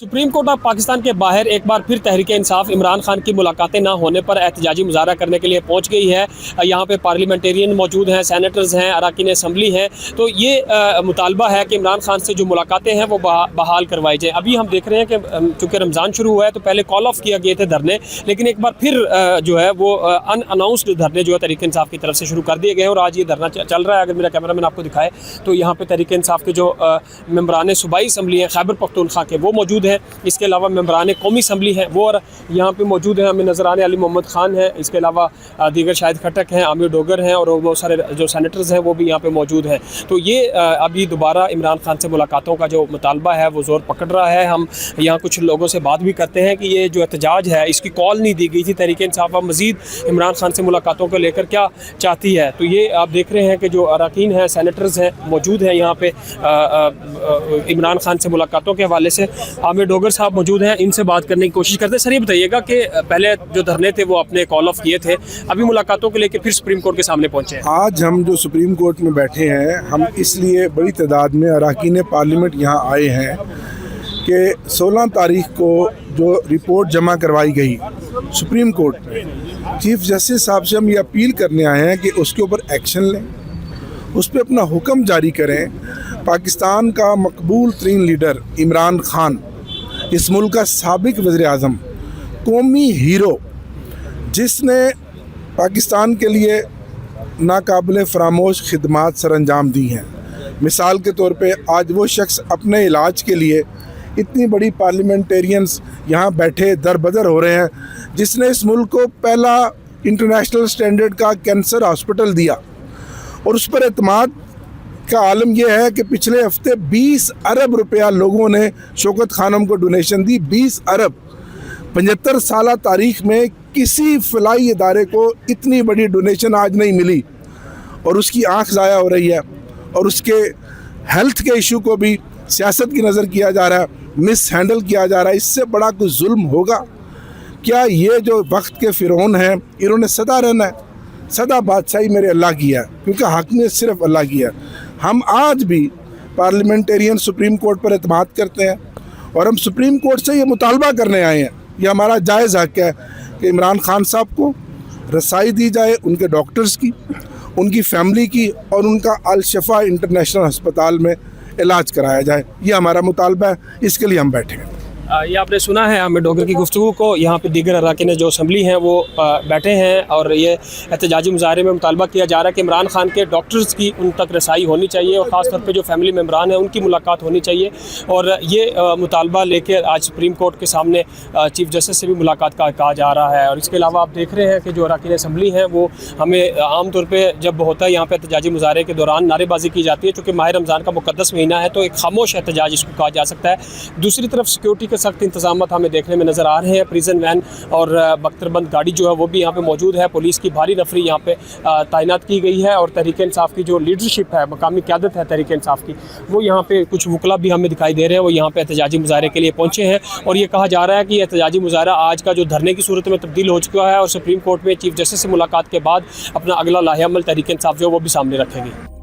Supreme court of Pakistan के बाहर एक बार फिर तहरीक इंसाफ इमरान खान की मुलाकातें ना होने पर एहतजाजी मुजाहरा करने के लिए पहुंच गई है। यहाँ पे पार्लियामेंटेरियन मौजूद हैं, सैनेटर्स हैं, अरकान असम्बली हैं। तो ये मुतालबा है कि इमरान खान से जो मुलाकातें हैं वो बहाल करवाई जाएँ। अभी हम देख रहे हैं कि चूँकि रमज़ान शुरू हुआ है तो पहले कॉल ऑफ किया गए थे धरने, लेकिन एक बार फिर जो है वो अनअनाउंस्ड धरने जो है तहरीक इंसाफ की तरफ से शुरू कर दिए गए हैं और आज ये धरना चल रहा है। अगर मेरा कैमरा मैन आपको दिखाए तो यहाँ पर तहरीक इंसाफ के जो मेम्बरान सूबाई असम्बली हैं खैबर पख्तूनख्वा के, वो मौजूद हैं। इसके अलावा मेम्बरान कौमी असम्बली हैं वो और यहाँ पे मौजूद हैं। हमें नज़र आने अली मोहम्मद ख़ान है, इसके अलावा दीगर शाहिद खटक हैं, आमिर डोगर हैं और बहुत सारे जो सैनेटर्स हैं वो भी यहाँ पे मौजूद हैं। तो ये अभी दोबारा इमरान खान से मुलाकातों का जो मुतालबा है वो ज़ोर पकड़ रहा है। हम यहाँ कुछ लोगों से बात भी करते हैं कि ये जो एहतजाज है इसकी कॉल नहीं दी गई थी तहरीक इंसाफ मज़ीद इमरान खान से मुलाकातों को लेकर क्या चाहती है। तो ये आप देख रहे हैं कि जो अरकान हैं, सैनेटर्स हैं, मौजूद हैं यहाँ पे इमरान खान से मुलाकातों के हवाले से। आमिर डोगर साहब मौजूद हैं, इनसे बात करने की कोशिश करते हैं। सर ये बताइएगा कि पहले जो धरने थे वो आपने कॉल ऑफ किए थे, अभी मुलाकातों को लेकर फिर सुप्रीम कोर्ट के सामने पहुंचे हैं। आज हम जो सुप्रीम कोर्ट में बैठे हैं, हम इसलिए बड़ी तादाद में अरकान पार्लियामेंट यहाँ आए हैं कि 16 तारीख को जो रिपोर्ट जमा करवाई गई सुप्रीम कोर्ट में, चीफ जस्टिस साहब से हम ये अपील करने आए हैं कि उसके ऊपर एक्शन लें, उस पर अपना हुक्म जारी करें। पाकिस्तान का मकबूल तरीन लीडर इमरान खान, इस मुल्क का साबिक वज़ीर-ए-आज़म, कौमी हीरो, जिसने पाकिस्तान के लिए नाकाबिले फरामोश खिदमात सर अंजाम दी हैं। मिसाल के तौर पे आज वो शख्स अपने इलाज के लिए इतनी बड़ी पार्लियामेंटेरियंस यहाँ बैठे दर बदर हो रहे हैं, जिसने इस मुल्क को पहला इंटरनेशनल स्टैंडर्ड का कैंसर हॉस्पिटल दिया। और उस पर एतमाद का आलम यह है कि पिछले हफ्ते 20 अरब रुपया लोगों ने शौकत खानम को डोनेशन दी। 20 अरब 75 साल तारीख में किसी फलाई इदारे को इतनी बड़ी डोनेशन आज नहीं मिली। और उसकी आंख ज़ाया हो रही है और उसके हेल्थ के इशू को भी सियासत की नज़र किया जा रहा है, मिस हैंडल किया जा रहा है। इससे बड़ा कोई जुल्म होगा क्या? ये जो वक्त के फ़िरौन हैं, इन्होंने सदा रहना है। सदा बादशाही मेरे अल्लाह की है, क्योंकि हाकिमियत सिर्फ अल्लाह की है। हम आज भी पार्लियामेंटेरियन सुप्रीम कोर्ट पर एतमाद करते हैं और हम सुप्रीम कोर्ट से ये मुतालबा करने आए हैं, ये हमारा जायज़ हक़ है कि इमरान खान साहब को रसाई दी जाए, उनके डॉक्टर्स की, उनकी फैमिली की, और उनका अल शफा इंटरनेशनल अस्पताल में इलाज कराया जाए। ये हमारा मुतालबा है, इसके लिए हम बैठे हैं। ये आपने सुना है आमिर डोगर की गुफ्तगू को। यहाँ पे दीगर अरकान जो असम्बली हैं वो बैठे हैं और ये एहतजाजी मुजाहरे में मुतालबा किया जा रहा है कि इमरान खान के डॉक्टर्स की उन तक रसाई होनी चाहिए और ख़ास तौर पे जो फैमिली मेम्बरान हैं उनकी मुलाकात होनी चाहिए। और ये मुतालबा लेकर आज सुप्रीम कोर्ट के सामने चीफ जस्टिस से भी मुलाकात का कहा जा रहा है। और इसके अलावा आप देख रहे हैं कि जो अरकान असम्बली हैं वो हमें आम तौर पर जब होता है यहाँ पर एहतजाजी मुजाहरे के दौरान नारेबाजी की जाती है, चूँकि माह रमज़ान का मुक़द्दस महीना है तो एक खामोश एहतजाज इसको कहा जा सकता है। दूसरी तरफ सिक्योरिटी सख्त इंतजाम हमें देखने में नज़र आ रहे हैं। प्रिजन वैन और बख्तरबंद गाड़ी जो है वो भी यहाँ पे मौजूद है। पुलिस की भारी नफरी यहाँ पे तैनात की गई है और तहरीक इंसाफ की जो लीडरशिप है, मकामी क़यादत है तहरीक इंसाफ की, वो यहाँ पे कुछ वकला भी हमें दिखाई दे रहे हैं, वो यहाँ पे एहतजाजी मुजाहरे के लिए पहुँचे हैं। और ये कहा जा रहा है कि एहतजाजी मुजाहरा आज का जो धरने की सूरत में तब्दील हो चुका है और सुप्रीम कोर्ट में चीफ जस्टिस से मुलाकात के बाद अपना अगला लाहे अमल तहरीक इंसाफ जो वो भी सामने रखेगी।